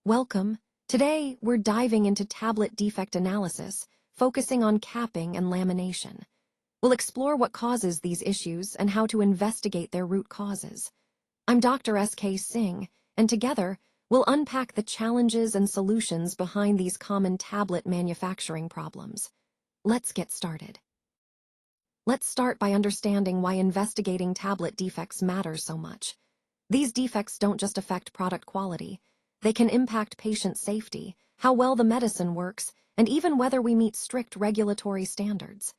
Welcome. Today, we're diving into tablet defect analysis, focusing on capping and lamination. We'll explore what causes these issues and how to investigate their root causes. I'm Dr. S.K. Singh, and together, we'll unpack the challenges and solutions behind these common tablet manufacturing problems. Let's get started. Let's start by understanding why investigating tablet defects matters so much. These defects don't just affect product quality. They can impact patient safety, how well the medicine works, and even whether we meet strict regulatory standards.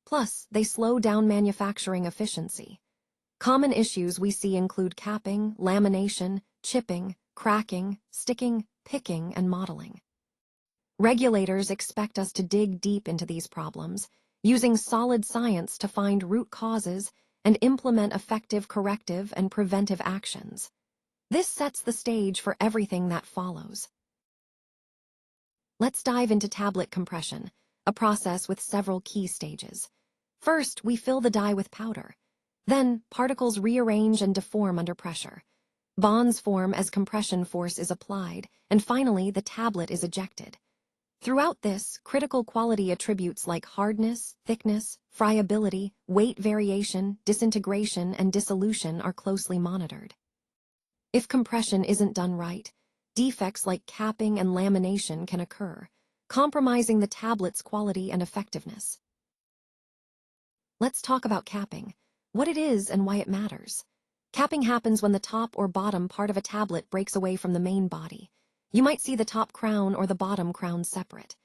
Plus, they slow down manufacturing efficiency. Common issues we see include capping, lamination, chipping, cracking, sticking, picking, and modeling. Regulators expect us to dig deep into these problems, using solid science to find root causes and implement effective corrective and preventive actions. This sets the stage for everything that follows. Let's dive into tablet compression, a process with several key stages. First, we fill the die with powder. Then, particles rearrange and deform under pressure. Bonds form as compression force is applied, and finally, the tablet is ejected. Throughout this, critical quality attributes like hardness, thickness, friability, weight variation, disintegration, and dissolution are closely monitored. If compression isn't done right, defects like capping and lamination can occur, compromising the tablet's quality and effectiveness. Let's talk about capping, what it is and why it matters. Capping happens when the top or bottom part of a tablet breaks away from the main body. You might see the top crown or the bottom crown separate.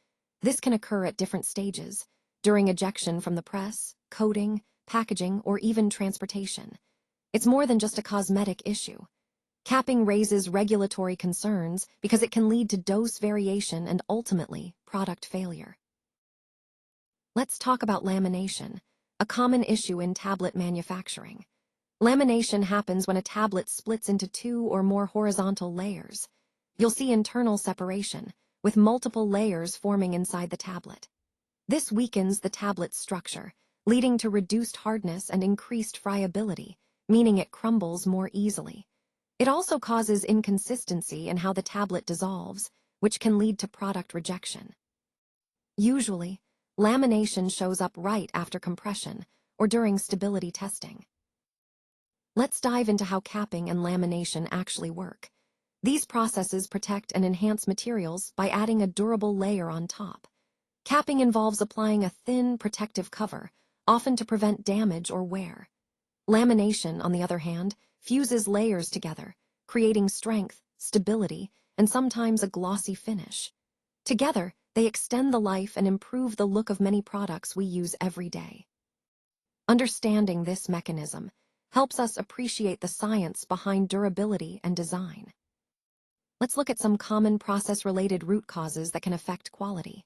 This can occur at different stages, during ejection from the press, coating, packaging, or even transportation. It's more than just a cosmetic issue. Capping raises regulatory concerns because it can lead to dose variation and ultimately product failure. Let's talk about lamination, a common issue in tablet manufacturing. Lamination happens when a tablet splits into two or more horizontal layers. You'll see internal separation, with multiple layers forming inside the tablet. This weakens the tablet's structure, leading to reduced hardness and increased friability, meaning it crumbles more easily. It also causes inconsistency in how the tablet dissolves, which can lead to product rejection. Usually, lamination shows up right after compression or during stability testing. Let's dive into how capping and lamination actually work. These processes protect and enhance materials by adding a durable layer on top. Capping involves applying a thin, protective cover, often to prevent damage or wear. Lamination, on the other hand, fuses layers together, creating strength, stability, and sometimes a glossy finish. Together, they extend the life and improve the look of many products we use every day. Understanding this mechanism helps us appreciate the science behind durability and design. Let's look at some common process-related root causes that can affect quality.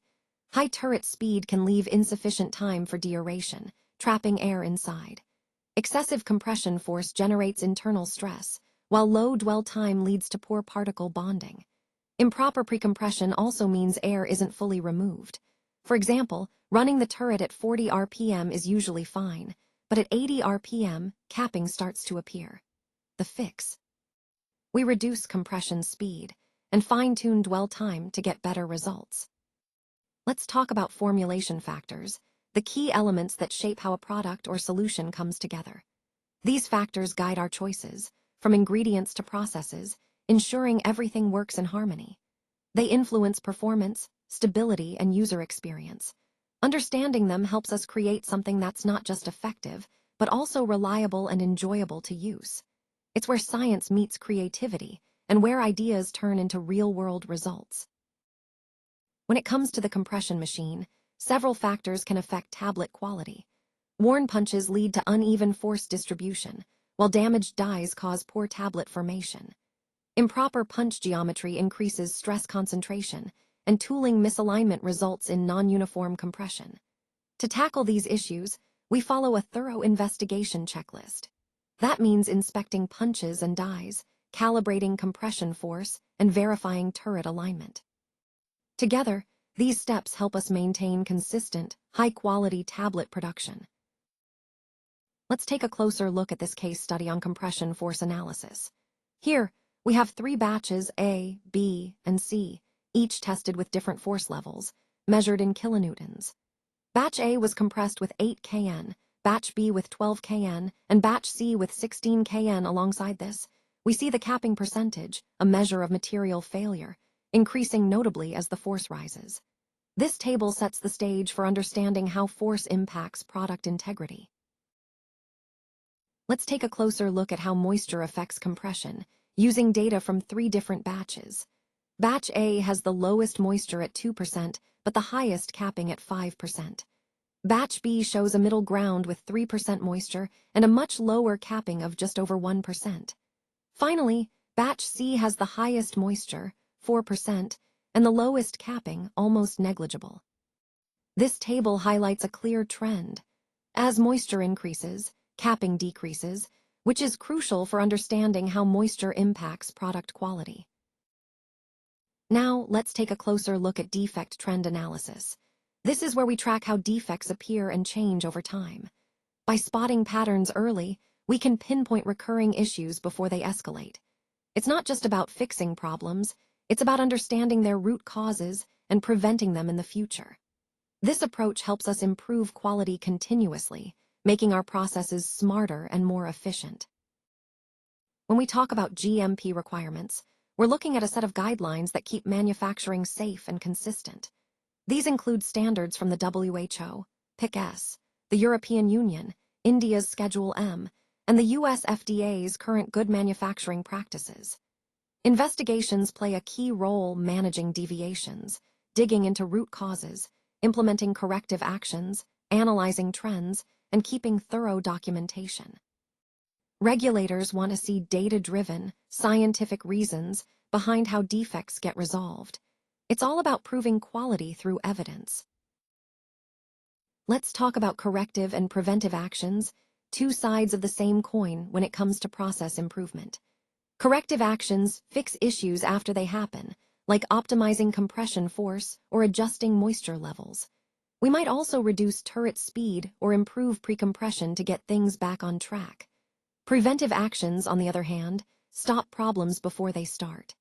High turret speed can leave insufficient time for deaeration, trapping air inside. Excessive compression force generates internal stress, while low dwell time leads to poor particle bonding. Improper precompression also means air isn't fully removed. For example, running the turret at 40 RPM is usually fine, but at 80 RPM, capping starts to appear. The fix: we reduce compression speed and fine-tune dwell time to get better results. Let's talk about formulation factors, the key elements that shape how a product or solution comes together. These factors guide our choices, from ingredients to processes, ensuring everything works in harmony. They influence performance, stability, and user experience. Understanding them helps us create something that's not just effective, but also reliable and enjoyable to use. It's where science meets creativity, and where ideas turn into real-world results. When it comes to the compression machine, several factors can affect tablet quality. Worn punches lead to uneven force distribution, while damaged dies cause poor tablet formation. Improper punch geometry increases stress concentration, and tooling misalignment results in non-uniform compression. To tackle these issues, we follow a thorough investigation checklist. That means inspecting punches and dies, calibrating compression force, and verifying turret alignment. Together, these steps help us maintain consistent, high-quality tablet production. Let's take a closer look at this case study on compression force analysis. Here, We have 3 batches, A, B, and C, each tested with different force levels, measured in kilonewtons. Batch A was compressed with 8 kN, Batch B with 12 kN, and Batch C with 16 kN. Alongside this, we see the capping percentage, a measure of material failure, increasing notably as the force rises. This table sets the stage for understanding how force impacts product integrity. Let's take a closer look at how moisture affects compression, using data from 3 different batches. Batch A has the lowest moisture at 2%, but the highest capping at 5%. Batch B shows a middle ground with 3% moisture and a much lower capping of just over 1%. Finally, Batch C has the highest moisture, 4%, and the lowest capping, almost negligible. This table highlights a clear trend. As moisture increases, capping decreases, which is crucial for understanding how moisture impacts product quality. Now, let's take a closer look at defect trend analysis. This is where we track how defects appear and change over time. By spotting patterns early, we can pinpoint recurring issues before they escalate. It's not just about fixing problems, it's about understanding their root causes and preventing them in the future. This approach helps us improve quality continuously, making our processes smarter and more efficient. When we talk about GMP requirements, we're looking at a set of guidelines that keep manufacturing safe and consistent. These include standards from the WHO, PIC-S, the European Union, India's Schedule M, and the US FDA's current Good Manufacturing Practices. Investigations play a key role managing deviations, digging into root causes, implementing corrective actions, analyzing trends, and keeping thorough documentation. Regulators want to see data-driven, scientific reasons behind how defects get resolved. It's all about proving quality through evidence. Let's talk about corrective and preventive actions, 2 sides of the same coin when it comes to process improvement. Corrective actions fix issues after they happen, like optimizing compression force or adjusting moisture levels. We might also reduce turret speed or improve precompression to get things back on track. Preventive actions, on the other hand, stop problems before they start.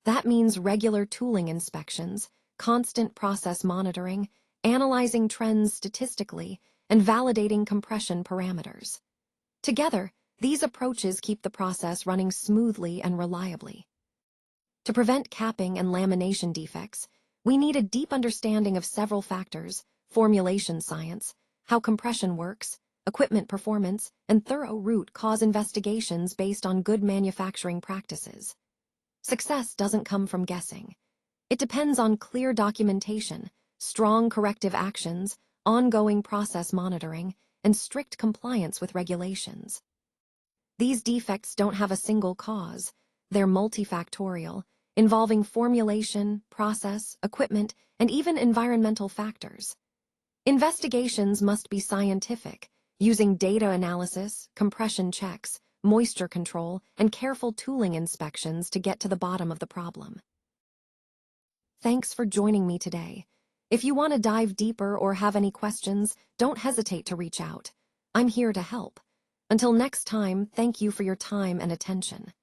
That means regular tooling inspections, constant process monitoring, analyzing trends statistically, and validating compression parameters. Together, these approaches keep the process running smoothly and reliably. To prevent capping and lamination defects, we need a deep understanding of several factors: formulation science, how compression works, equipment performance, and thorough root cause investigations based on good manufacturing practices. Success doesn't come from guessing. It depends on clear documentation, strong corrective actions, ongoing process monitoring, and strict compliance with regulations. These defects don't have a single cause. They're multifactorial, involving formulation, process, equipment, and even environmental factors. Investigations must be scientific, using data analysis, compression checks, moisture control, and careful tooling inspections to get to the bottom of the problem. Thanks for joining me today. If you want to dive deeper or have any questions, don't hesitate to reach out. I'm here to help. Until next time, thank you for your time and attention.